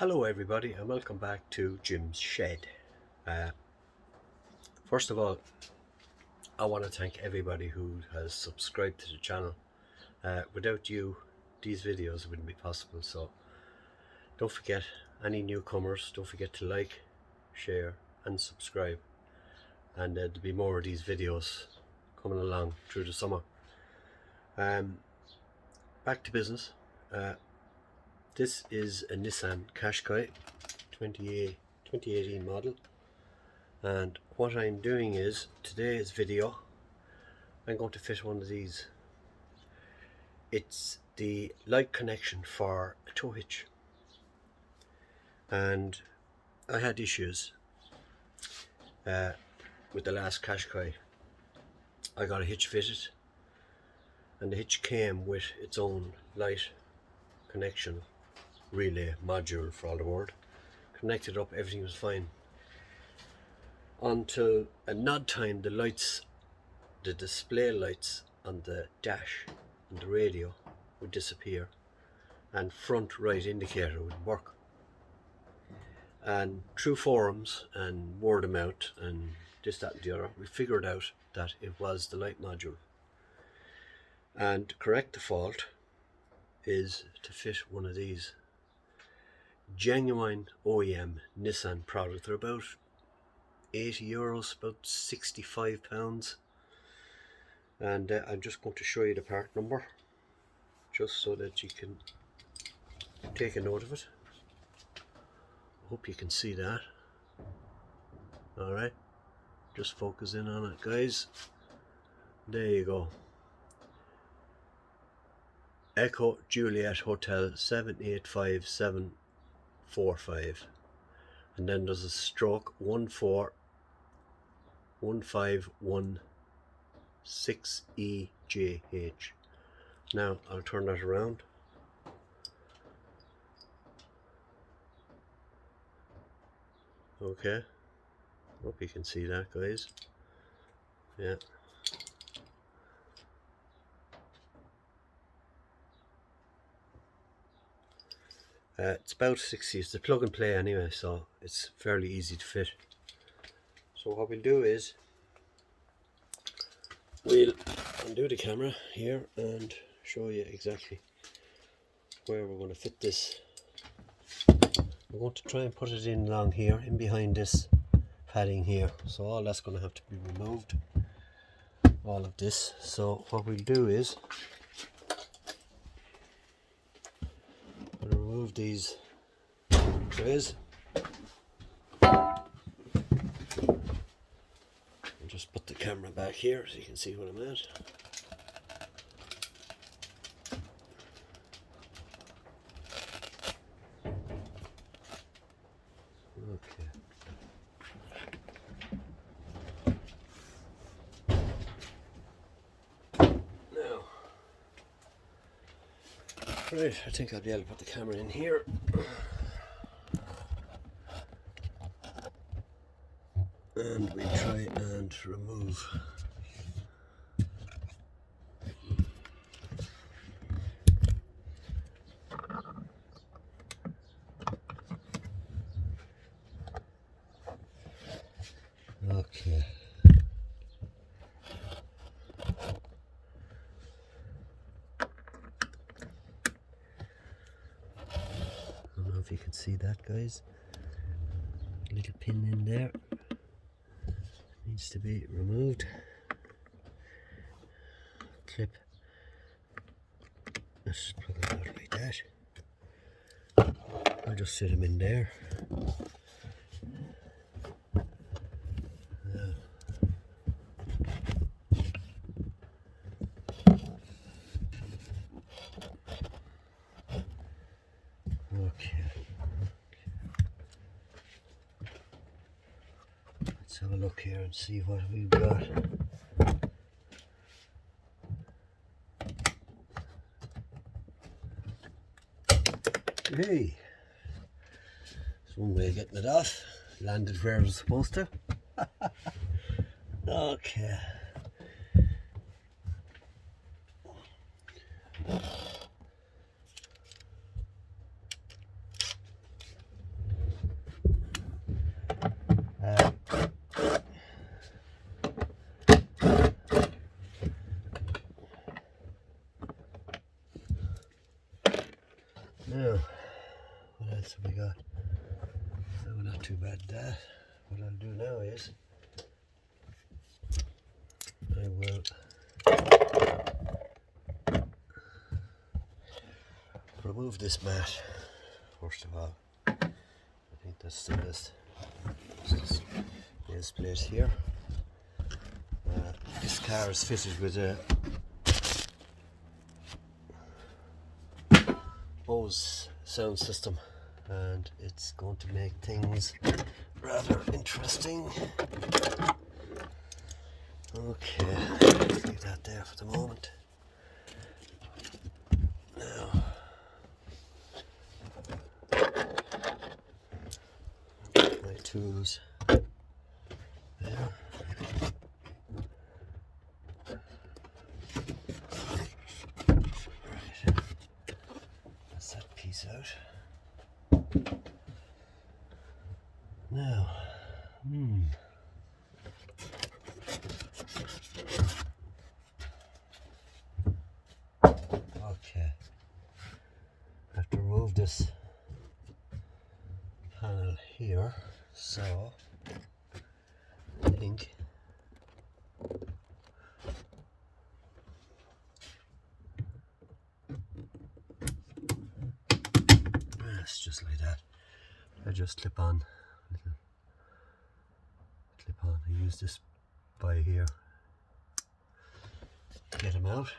Hello everybody and welcome back to Jim's Shed. First of all, I want to thank everybody who has subscribed to the channel. Without you, these videos wouldn't be possible, so don't forget, any newcomers, don't forget to like, share and subscribe, and there'll be more of these videos coming along through the summer. Back to business. This is a Nissan Qashqai 2018 model, and what I'm doing is, today's video, I'm going to fit one of these. It's the light connection for a tow hitch, and I had issues with the last Qashqai. I got a hitch fitted and the hitch came with its own light connection relay module, for all the word. Connected up, everything was fine until a nod time the lights, the display lights on the dash and the radio would disappear and front right indicator would work. And through forums and word of mouth and this, that and the other, we figured out that it was the light module, and to correct the fault is to fit one of these. Genuine OEM Nissan product. They're about €80, about £65, and I'm just going to show you the part number just so that you can take a note of it. Hope you can see that. Alright, just focus in on it, guys. There you go. Echo Juliet Hotel 785745, and then there's a stroke 14116EJH. Now I'll turn that around. Okay, hope you can see that, guys. Yeah. It's about 60. It's the plug and play anyway, so it's fairly easy to fit. So what we'll do is we'll undo the camera here and show you exactly where we're going to fit this. We're going to try and put it in along here, in behind this padding here. So all that's going to have to be removed, all of this. So what we'll do is remove these trays and just put the camera back here so you can see what I'm at. Okay. Now, right, I think I'll be able to put the camera in here. And we try and remove okay. I don't know if you can see that, guys. Little pin in there needs to be removed. Clip. Let's plug it out like that. I'll just sit him in there. Okay. Let's have a look here and see what we've got. Hey, there's one way of getting it off. Landed where it was supposed to. Okay. Now, what else have we got? No, not too bad that. What I'll do now is I will remove this mat first of all. I think that's the best. This base plate here. This car is fitted with a Bose sound system, and it's going to make things rather interesting. Okay, let's leave that there for the moment. Now, my tools there. Right, that's that piece out. Now, okay, I have to remove this panel here, so I think it's just like that. I just clip on. I use this by here to get them out.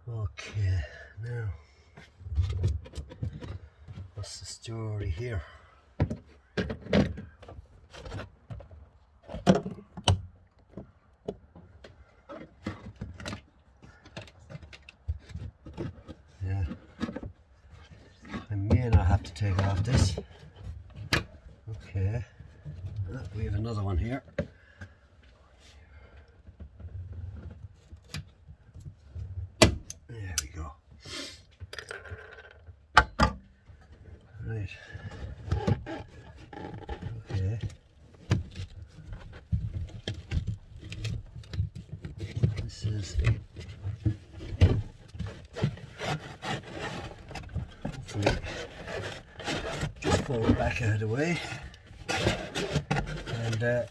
Okay, now what's the story here? Yeah, I may not have to take off this. Okay, we have another one here. There we go. Right. Okay. This is hopefully just fold back out of the way, and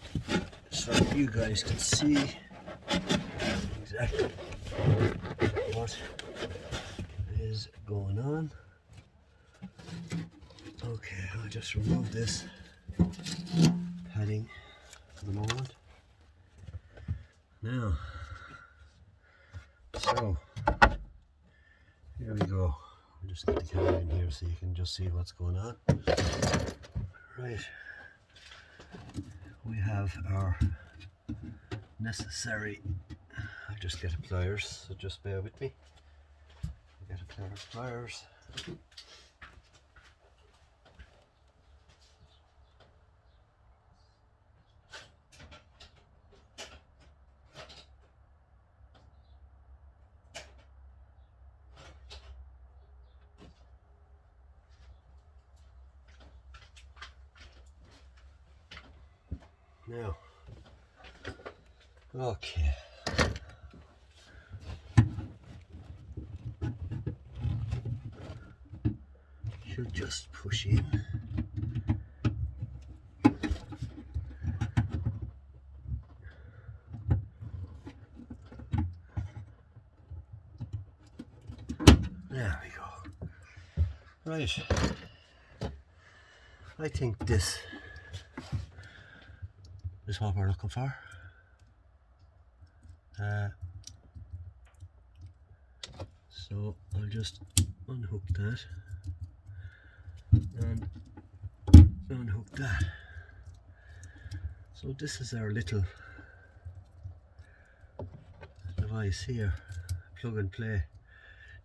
so you guys can see exactly what is going on. Okay, I'll just remove this padding for the moment. Now, so here we go. I'll just get the camera in here so you can just see what's going on. Right, we have our necessary, I'll just get a pliers, so just bear with me. I'll get a pair of pliers. Now, okay. Should just push in. There we go. Right. I think this is what we're looking for. So I'll just unhook that and unhook that. So this is our little device here, plug and play.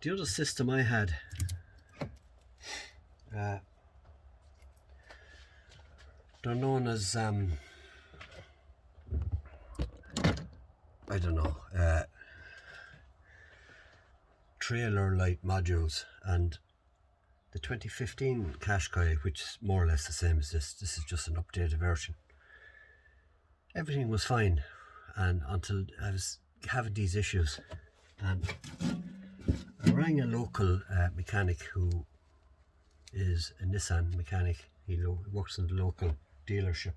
The other system I had, they're known as I don't know, trailer light modules, and the 2015 Qashqai, which is more or less the same as this is just an updated version. Everything was fine, and until I was having these issues, and I rang a local mechanic who is a Nissan mechanic. He works in the local dealership.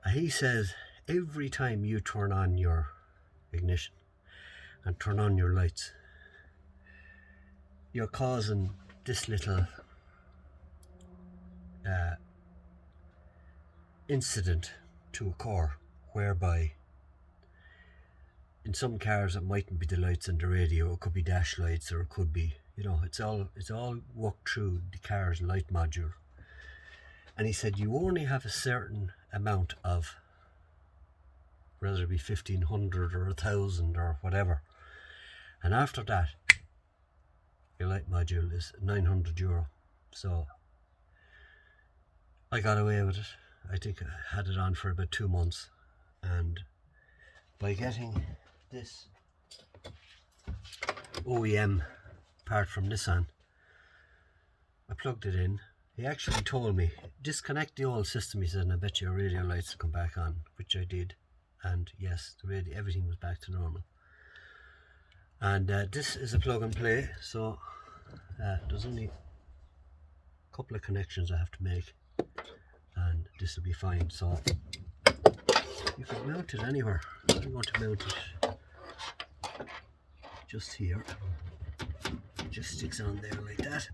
And he says every time you turn on your ignition and turn on your lights, you're causing this little incident to occur, whereby in some cars it mightn't be the lights on the radio, it could be dash lights, or it could be, you know, it's all worked through the car's light module. And he said you only have a certain amount of, whether it be 1,500 or 1,000 or whatever, and after that your light module is €900. So I got away with it. I think I had it on for about 2 months, and by getting this OEM part from Nissan, I plugged it in. He actually told me, disconnect the old system, he said, and I bet your radio lights will come back on, which I did. And yes, the radio, everything was back to normal. And this is a plug and play, so there's only a couple of connections I have to make, and this will be fine. So you can mount it anywhere. I'm going to mount it just here. It just sticks on there like that,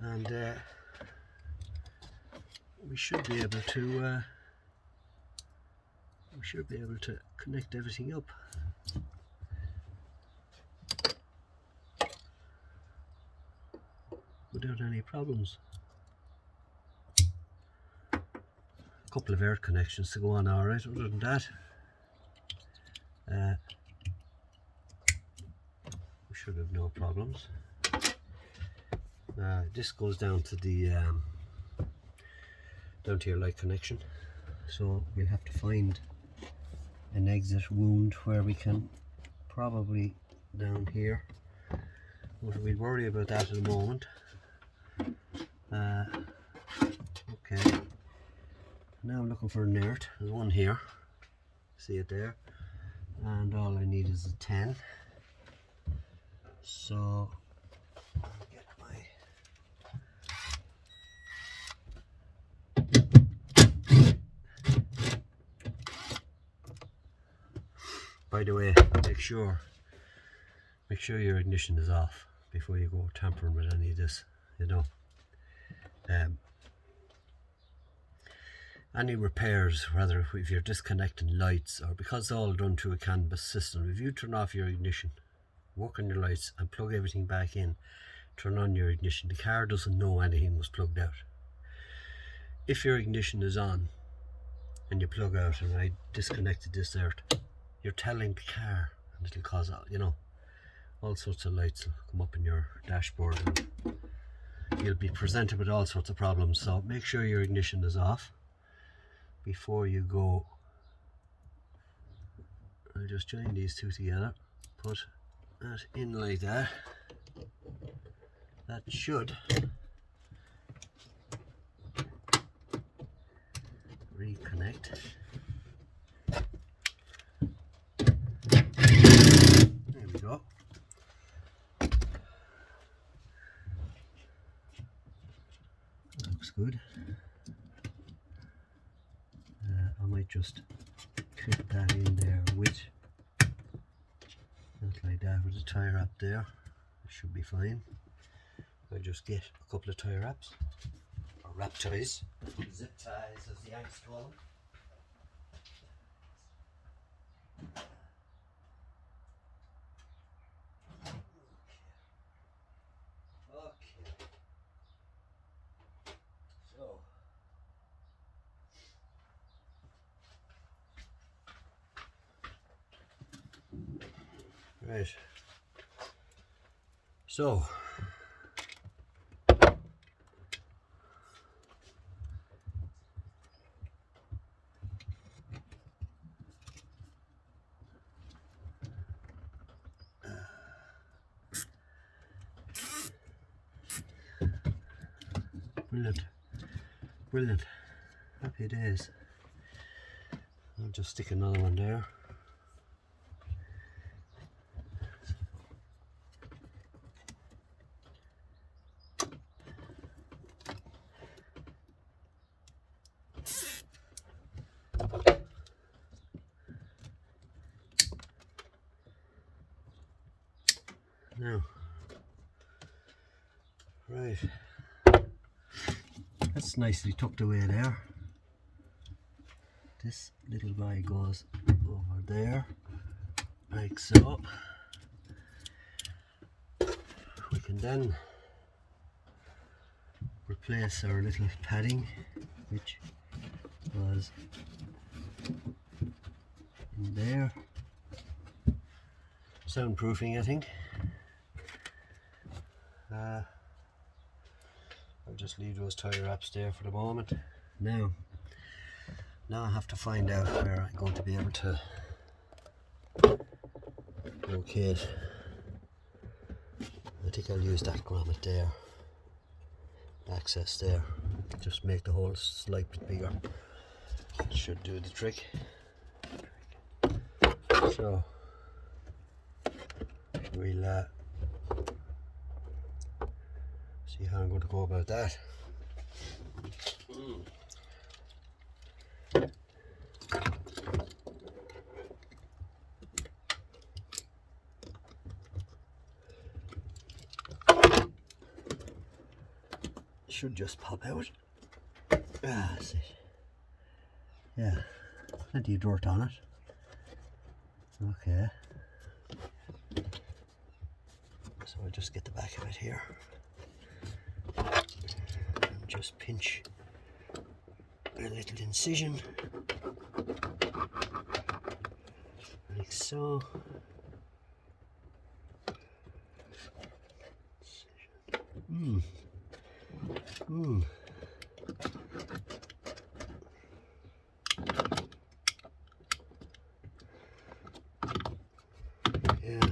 and we should be able to connect everything up. Without any problems. A couple of air connections to go on alright. Other than that, we should have no problems. This goes down to the down to your light connection, so we'll have to find an exit wound where we can, probably down here, but we'll worry about that in a moment. Okay, now I'm looking for an earth. There's one here, see it there, and all I need is a 10. So I'll get by the way, make sure your ignition is off before you go tampering with any of this, you know. Any repairs, whether if you're disconnecting lights, or because it's all done through a canvas system, if you turn off your ignition, work on your lights and plug everything back in, turn on your ignition, the car doesn't know anything was plugged out. If your ignition is on and you plug out, and I disconnected this earth, you're telling the car, and it'll cause, you know, all sorts of lights will come up in your dashboard, and you'll be presented with all sorts of problems. So make sure your ignition is off before you go. I'll just join these two together, put that in like that. That should reconnect. There we go. Looks good. I might just clip that in there with, not like that, with a tie wrap there. It should be fine. I'll just get a couple of tie wraps, or wrap ties, zip ties as the Yanks call them. Okay. So right. So brilliant, happy days. I'll just stick another one there. Now, right, that's nicely tucked away there. This little guy goes over there, like so. We can then replace our little padding, which was in there. Soundproofing, I think. I'll just leave those tire wraps there for the moment. Now I have to find out where I'm going to be able to locate. I think I'll use that grommet there, access there, just make the hole slight bit bigger. Should do the trick. So we'll see how I'm going to go about that. Should just pop out. That's it. Yeah, plenty of dirt on it. Okay. So I'll just get the back of it here. And just pinch a little incision. Like so. Yeah,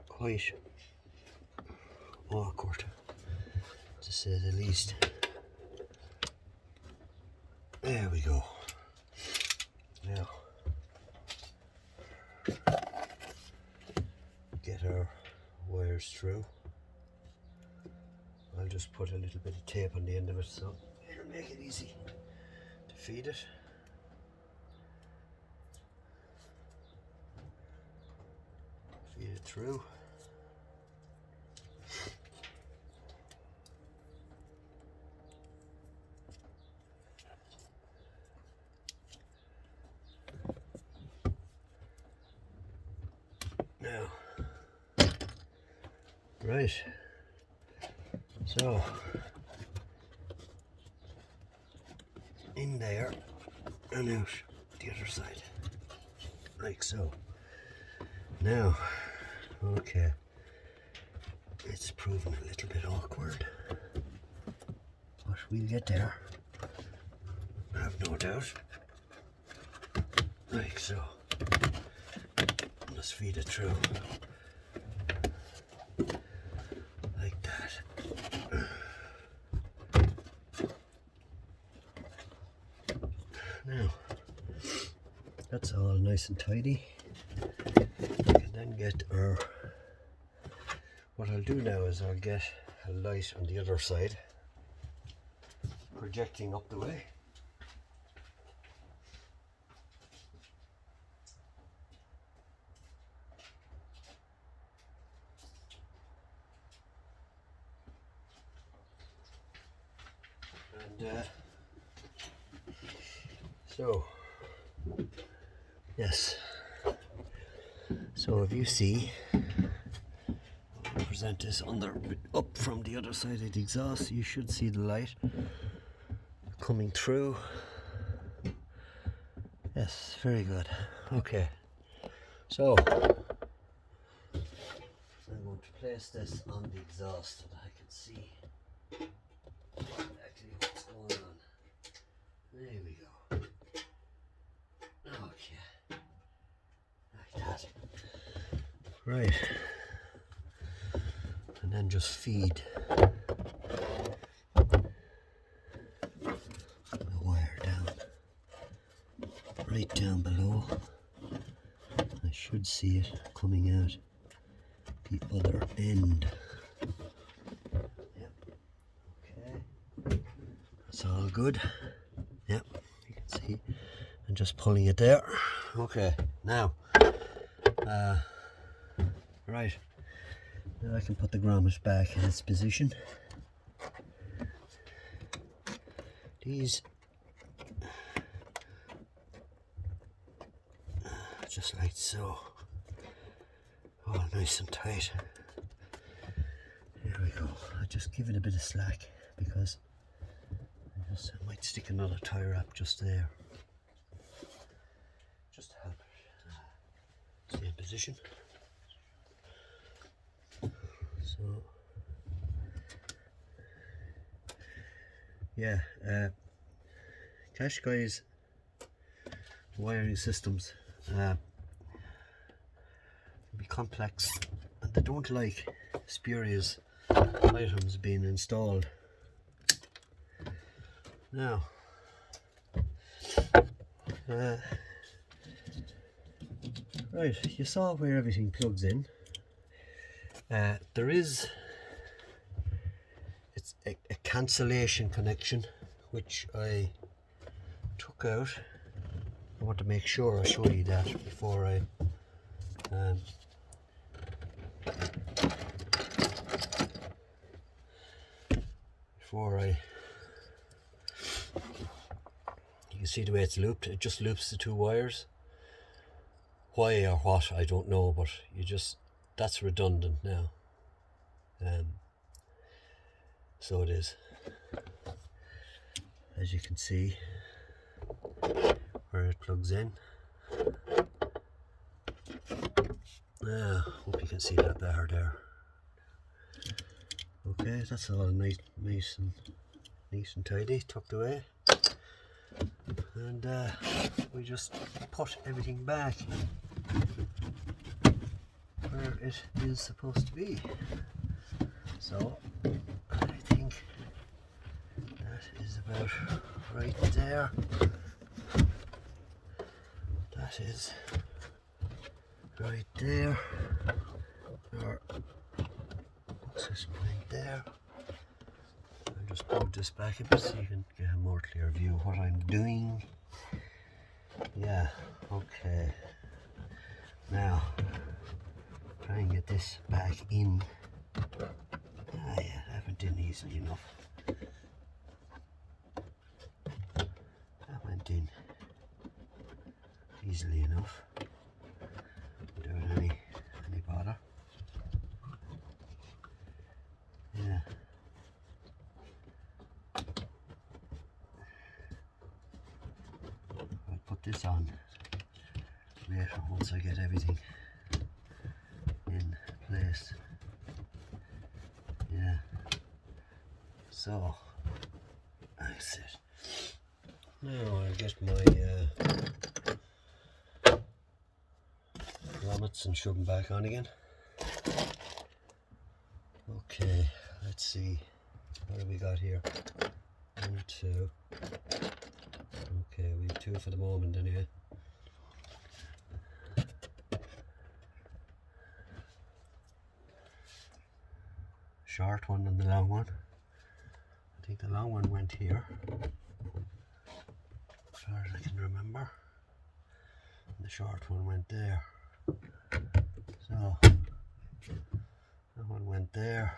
quite awkward, to say the least. There we go. Now, get our wires through. I'll just put a little bit of tape on the end of it so it'll make it easy to feed it. Feed it through. Now, right, so in there and out the other side, like so. Now, okay, it's proven a little bit awkward, but we'll get there, I have no doubt. Like so. Let's feed it through. Like that. Now, that's all nice and tidy. We can then get our... What I'll do now is I'll get a light on the other side, projecting up the way. And so, yes, so if you see, I'll present this up from the other side of the exhaust, you should see the light coming through. Yes, very good. Okay, so I'm going to place this on the exhaust so that I can see exactly what's going on. There we go. Okay, like that. Right, and then just feed the wire down, right down below. I should see it coming out the other end. Yep. Okay. That's all good. Yep. You can see. And just pulling it there. Okay. Now, Right, now I can put the grommet back in its position. These just like so, all nice and tight. There we go. I just give it a bit of slack because I might stick another tie wrap just there, just to help it stay in position. So yeah, Qashqai's wiring systems can be complex, and they don't like spurious items being installed. Now, right, you saw where everything plugs in. There is a cancellation connection which I took out. I want to make sure I show you that before I you can see the way it's looped. It just loops the two wires. Why or what, I don't know, but that's redundant now. So it is. As you can see where it plugs in. Hope you can see that better there. Okay, that's all nice and tidy, tucked away. And we just put everything back where it is supposed to be. So I think that is about right there. That is right there. Or what's this point there? I'll just move this back a bit so you can get a more clear view of what I'm doing. Yeah, okay. Now, try and get this back in. Yeah, that went in easily enough. That went in easily enough without any bother. Yeah. I'll put this on later once I get everything in place. Yeah. So that's it. Now I'll get my grommets and shove them back on again. Okay, let's see. What have we got here? 1, 2. Okay, we have 2 for the moment anyway. Short one and the long one. I think the long one went here, as far as I can remember. And the short one went there. So that one went there,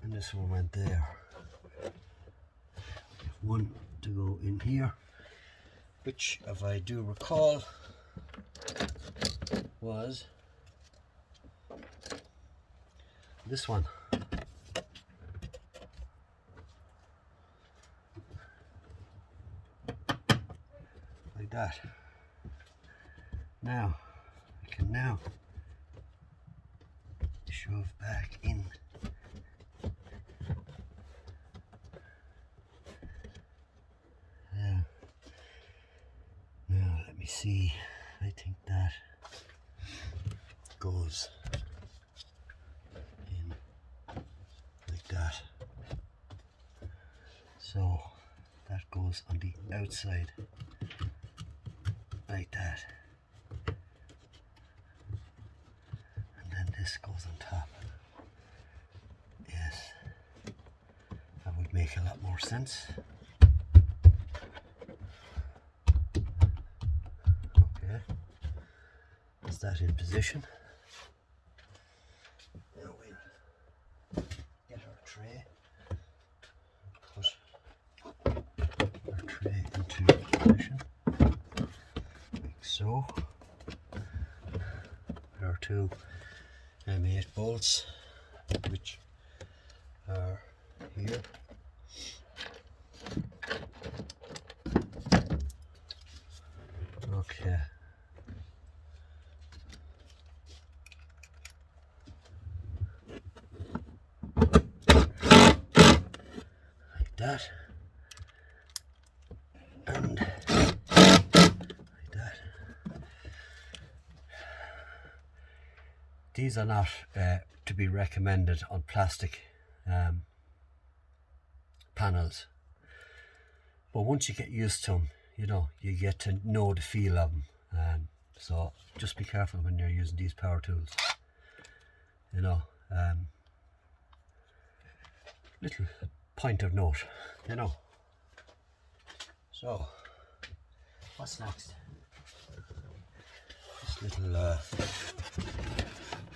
and this one went there. One to go in here, which, if I do recall, was this one. Like that. Now, I can now shove back in. Now let me see. I think that goes in like that. So that goes on the outside like that. And then this goes on top. Yes. That would make a lot more sense. Okay. Is that in position? so there are two M8 bolts which are here. Okay. Like that. And like that. These are not to be recommended on plastic panels, but once you get used to them, you know, you get to know the feel of them. So just be careful when you're using these power tools, you know. Little point of note, you know. So what's next? This little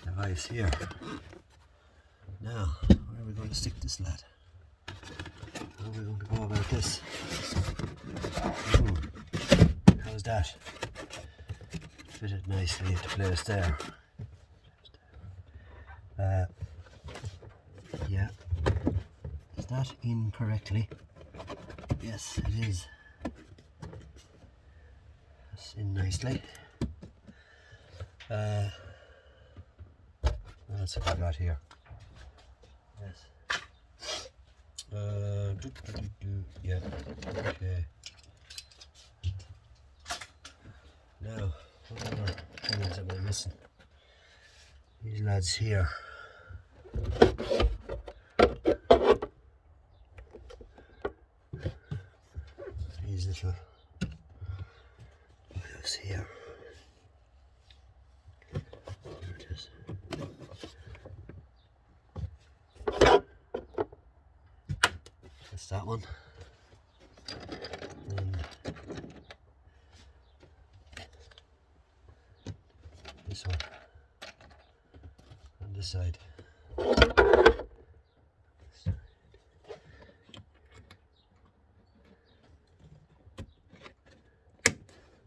device here. Now, where are we going to stick this lad? How are we going to go about this? How's that? Fit it nicely into place there. Yeah. Is that in correctly? Yes, it is. That's in nicely. What else have I got here? Yes. Yeah. Okay. Now, what other things am I missing? These lads here. These little wires here. There it is. That's that one. And this one. On this side.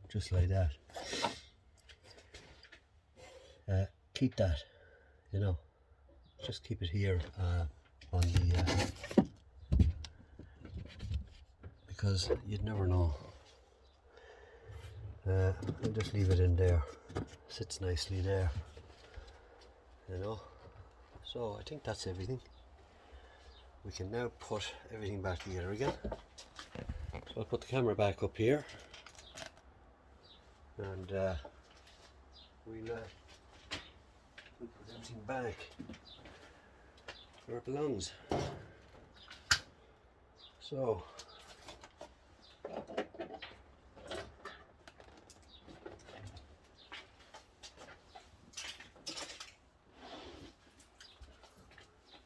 Just like that. Keep that, you know, just keep it here on the because you'd never know. I'll just leave it in there. Sits nicely there, you know. So I think that's everything. We can now put everything back together again. So I'll put the camera back up here, and we'll put everything back where it belongs. So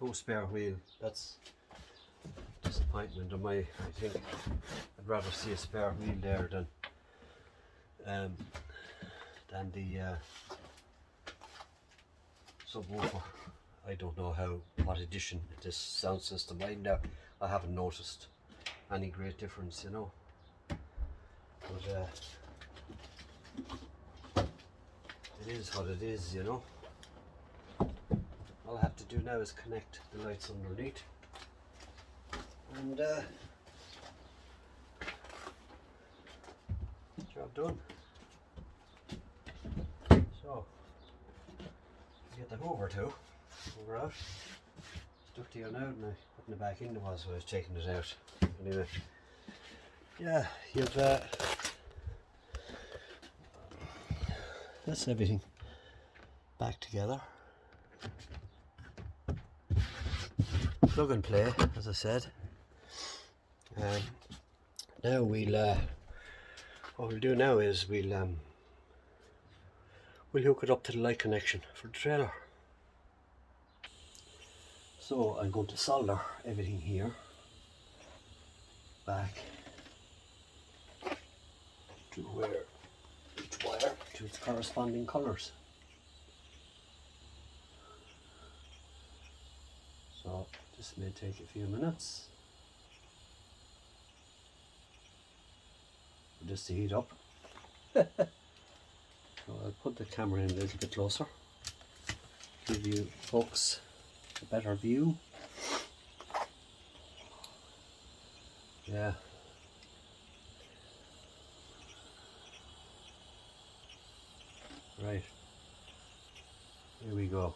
no spare wheel. That's disappointment of my. I think I'd rather see a spare wheel there than the subwoofer. I don't know what addition this sound system. I haven't noticed any great difference, you know. But it is what it is, you know. All I have to do now is connect the lights underneath, and job done. So get the Hoover out. Stuck to here now, and I putting it back in while I was taking it out. Anyway, yeah, you've that's everything back together. Plug and play, as I said. Now what we'll do now is we'll hook it up to the light connection for the trailer. So I'm going to solder everything here back to where each wire to its corresponding colours. So this may take a few minutes just to heat up. So I'll put the camera in a little bit closer, give you folks a better view. Yeah. Right. Here we go.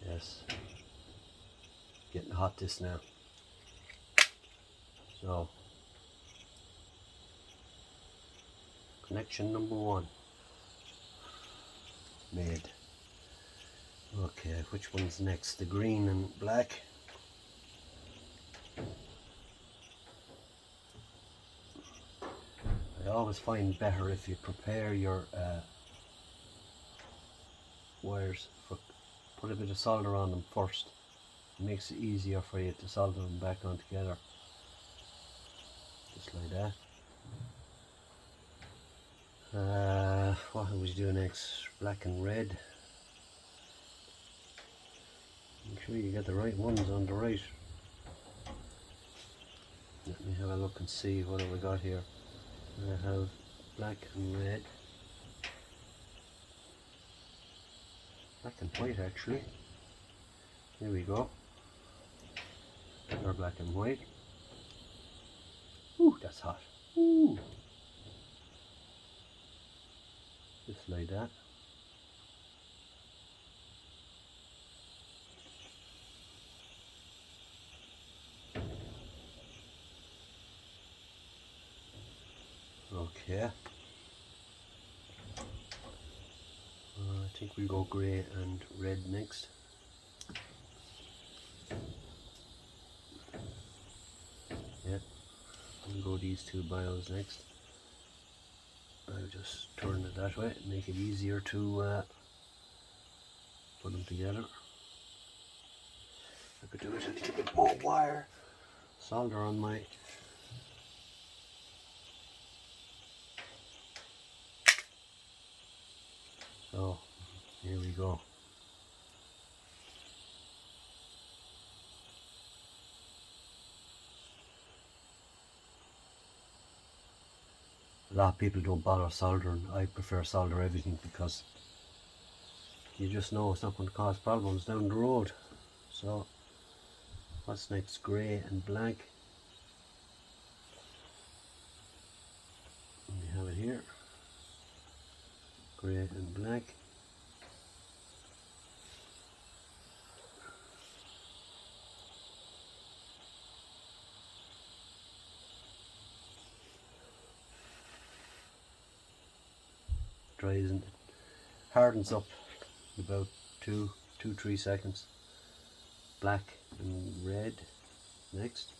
Yes. Getting hot this now. So, connection number 1 made. Okay, which one's next? The green and black? I always find better if you prepare your wires, put a bit of solder on them first. It makes it easier for you to solder them back on together. Just like that. What was we do next? Black and red. Make sure you get the right ones on the right. Let me have a look and see what have we got here. I have black and red. Black and white actually. Here we go. Or black and white. Ooh, that's hot. Ooh. Just like that. Okay. I think we go grey and red next. Yeah, we'll go these two bios next. I'll just turn it that way, make it easier to put them together. I could do it a little bit more wire. Solder on my so here we go. A lot of people don't bother soldering. I prefer solder everything because you just know it's not going to cause problems down the road. So what's next? Grey and black. We have it here. Grey and black. Dries and hardens up in about 2-3 seconds. Black and red next.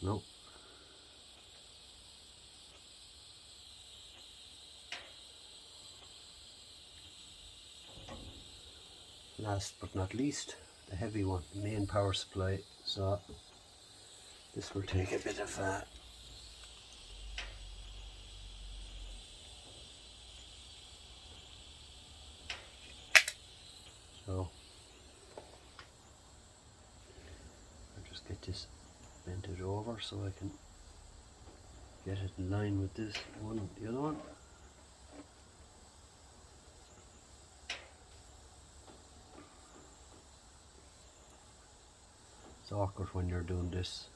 No. Last but not least, the heavy one, the main power supply. So this will take a bit of so I'll just get this bent over so I can get it in line with this one and the other one. It's awkward when you're doing this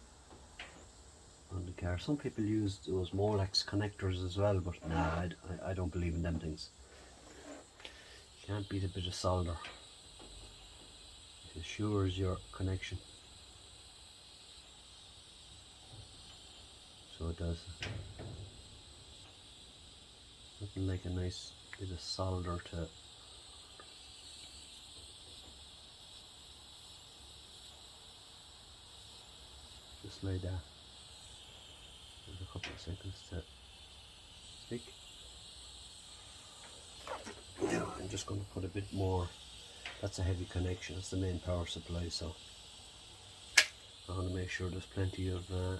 on the car. Some people use those Molex connectors as well, but nah, I don't believe in them things. Can't beat a bit of solder. It assures your connection. So it does. Nothing like a nice bit of solder to just like that. couple of seconds to stick. Now I'm just going to put a bit more. That's a heavy connection, it's the main power supply, so I want to make sure there's plenty of there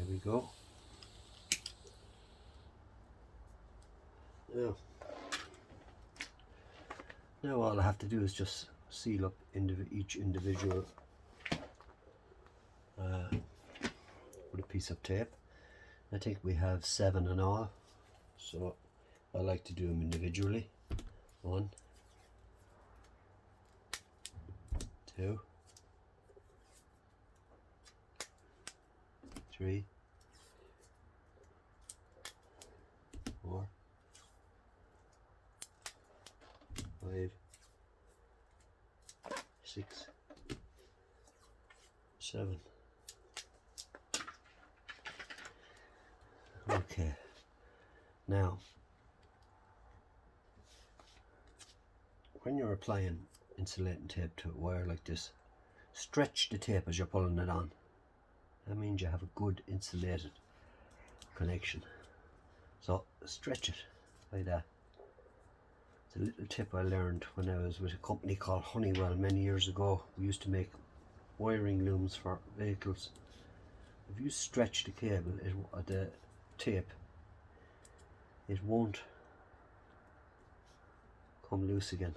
we go. Now all I have to do is just seal up each individual with a piece of tape. I think we have 7 in all, so I like to do them individually. 1, 2, 3, 4, 5, 6, 7. Okay, now when you're applying insulating tape to a wire like this, stretch the tape as you're pulling it on. That means you have a good insulated connection. So stretch it like that. It's a little tip I learned when I was with a company called Honeywell many years ago. We used to make wiring looms for vehicles. If you stretch the cable, the tape, it won't come loose again.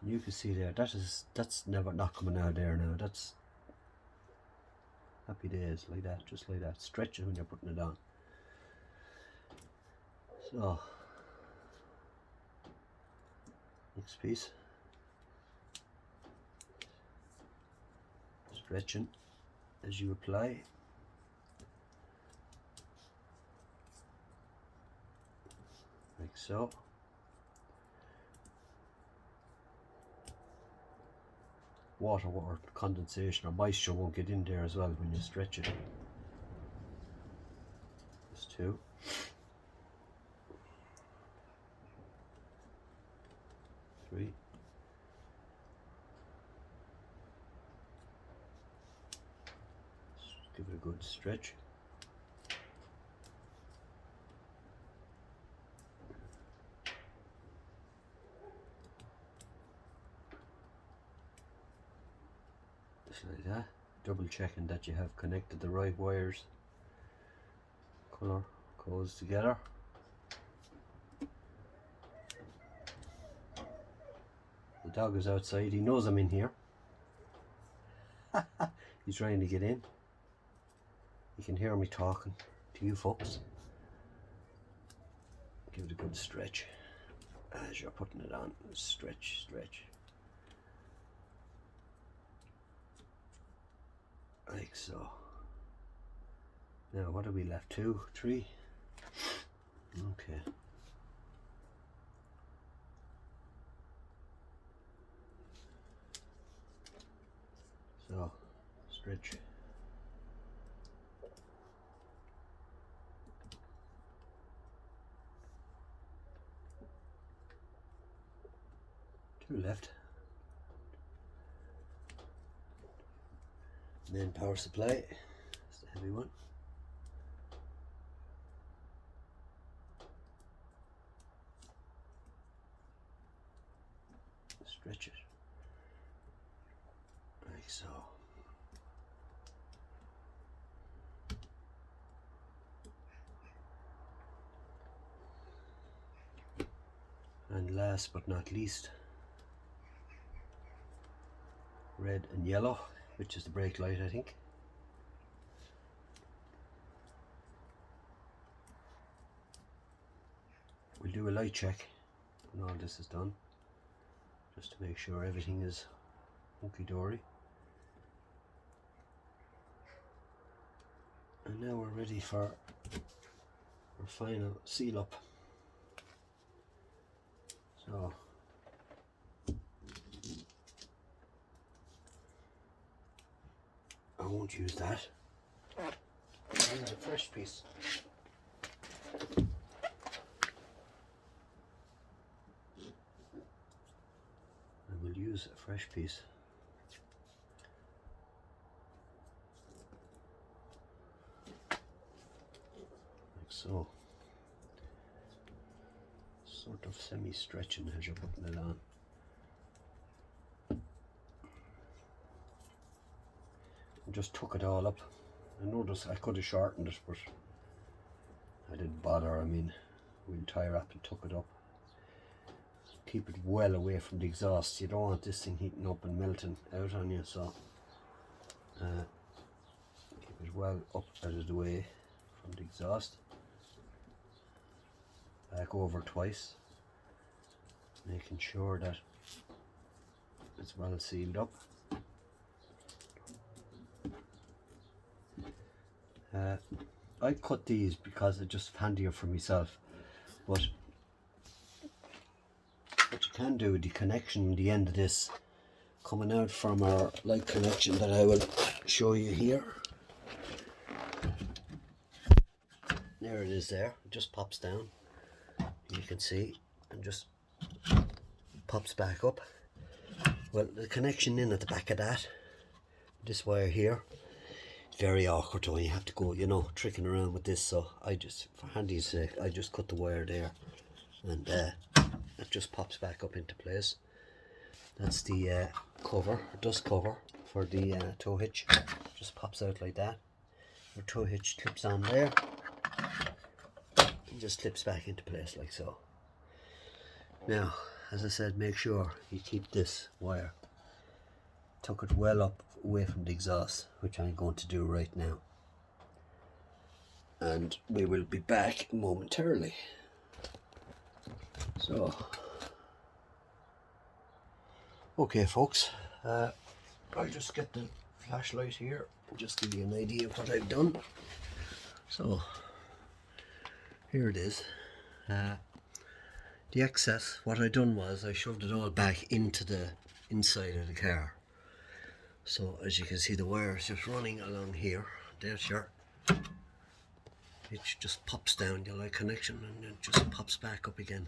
You can see there, that's never not coming out there now. That's happy days, like that, just like that. Stretch it when you're putting it on. So next piece, stretching as you apply. Like so. Water or condensation or moisture won't get in there as well when you stretch it. Just 2. 3. Give it a good stretch. Just like that. Double checking that you have connected the right wires. Colour goes together. The dog is outside, he knows I'm in here. He's trying to get in. You can hear me talking to you folks. Give it a good stretch as you're putting it on. Stretch, stretch. Like so. Now what are we left? 2, 3. Okay. So stretch. Two left. Main power supply. It's the heavy one. Stretch it like so. And last but not least, red and yellow, which is the brake light, I think. We'll do a light check when all this is done, just to make sure everything is hunky-dory. And now we're ready for our final seal up. So I won't use that. I'll use a fresh piece. use a fresh piece. Like so. Sort of semi-stretching as you're putting it on. And just tuck it all up. I noticed I could have shortened it, but I didn't bother. I mean, we'll tie wrap and tuck it up. Keep it well away from the exhaust. You don't want this thing heating up and melting out on you, so keep it well up out of the way from the exhaust. Back over twice, making sure that it's well sealed up. I cut these because it's just handier for myself, but what you can do, the connection, the end of this coming out from our light connection that I will show you here. There it is there, it just pops down, you can see, and just pops back up. Well, the connection in at the back of that, this wire here, very awkward when you have to go, you know, tricking around with this, so I just, for handy's sake, I just cut the wire there, and it just pops back up into place. That's the cover, dust cover for the tow hitch. Just pops out like that. Your tow hitch clips on there and just clips back into place like so. Now, as I said, make sure you keep this wire, tuck it well up away from the exhaust, which I'm going to do right now, and we will be back momentarily. So, okay folks, I'll just get the flashlight here and just give you an idea of what I've done. So here it is. The excess, what I done was I shoved it all back into the inside of the car. So as you can see, the wire is just running along here. There's your, it just pops down the light connection and it just pops back up again.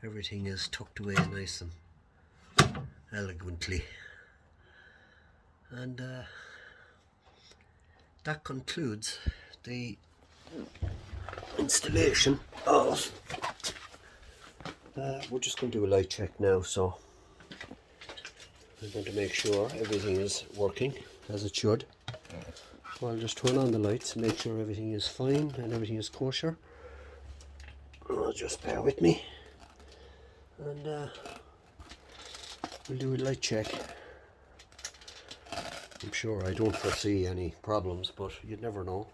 Everything is tucked away nice and elegantly. And that concludes the installation of, we're just going to do a light check now, so I'm going to make sure everything is working as it should. So I'll just turn on the lights, make sure everything is fine and everything is kosher. Just bear with me, and we'll do a light check. I'm sure I don't foresee any problems, but you never know.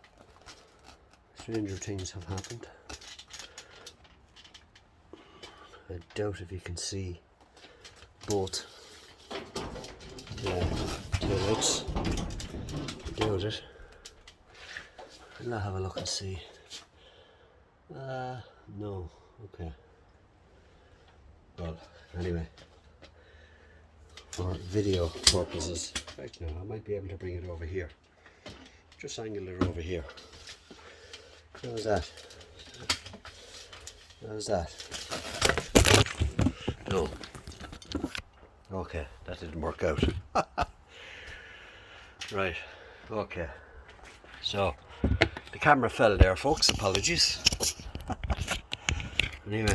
Stranger things have happened. I doubt if you can see both taillights. I doubt it. I'll have a look and see. No, okay. Well, anyway, for video purposes, right now I might be able to bring it over here. Just angle it over here. How's that? How's that? No. Okay, that didn't work out. Right, okay. So, the camera fell there, folks. Apologies. Anyway.